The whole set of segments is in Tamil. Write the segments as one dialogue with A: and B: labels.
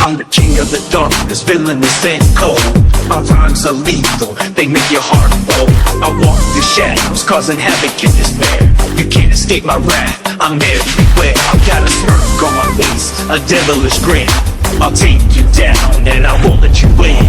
A: I'm the king of the darkness, villain is dead cold. Our rhymes are lethal, they make your heart fall. I walk the shadows, causing havoc and despair. You can't escape my wrath, I'm everywhere. I've got a smirk on my face, a devilish grin. I'll take you down and I won't let you win.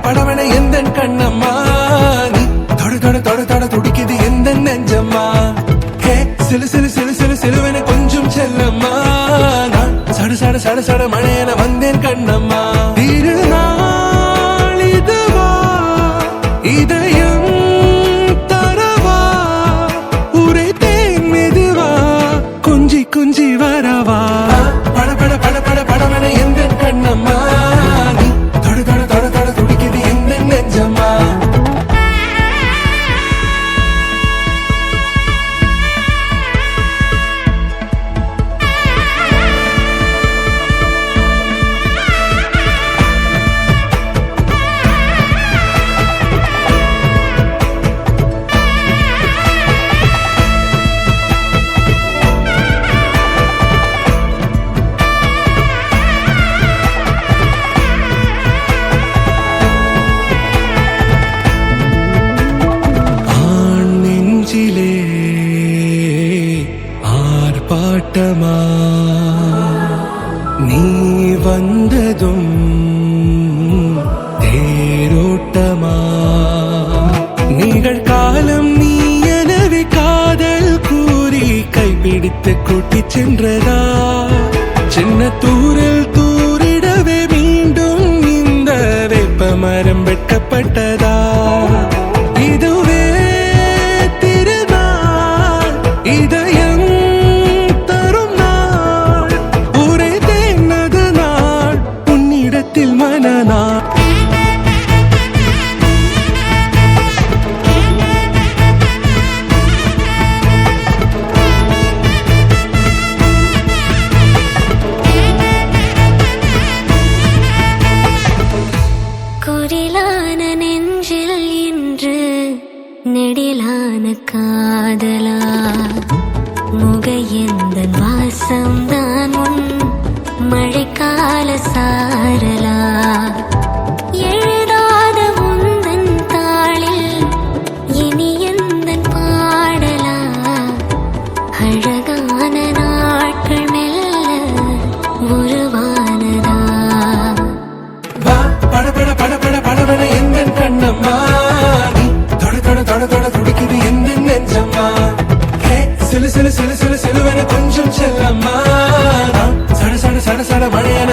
B: படவன எந்தன் கண்ணம்மா நீ தொட தொட தொட தொட துடிக்குது எந்த நெஞ்சம்மா ஹே சிலு சிலு சிலு சிலு சிலுவன கொஞ்சம் செல்லம்மா நான் சட சட சட சட மழையன வந்தேன் கண்ணம்மா திருநாள் இதுவா இதயம் தரவா உரைத்தேன் மெதுவா குஞ்சி குஞ்சி வரவா பட பட பட பட படவன எந்தன் கண்ணம்மா நீ தொட தொட தொட தொட துடிக்குது எந்த நெஞ்சம்மா ஆர்ப்பாட்டமா நீ வந்ததும் தேரோட்டமா நிகழ்காலம் நீ எனவே காதல் கூறி கைப்பிடித்து கூட்டிச் சென்றதா சின்ன தூரில் தூரிடவே மீண்டும் இந்த வேப்ப மரம் வெட்கப்பட்டதா இதுவே திருநாள் இதயம் தரும் நாள் ஒரே தேனது நாள் உன்னிடத்தில் மனநாள்
C: குரிலான நெஞ்சில் இன்று நெடிலான காதலா முகையந்தன் வாசம்தான் உன் மழைக்கால சாரலா எழுதாத உந்தன் தாளில் இனி எந்தன் பாடலா அழகான நாட்கள் மெல்ல உருவானதா
B: பட பட பட பட படவன எந்தன் கண்ணம்மா நீ தொட தொட தொட தொட துடிக்குது எந்த நெஞ்சம்மா ஹே சிலு சிலு சிலு சிலு சிலுவன கொஞ்சம் செல்லம்மா நான் சட சட சட சட மழையன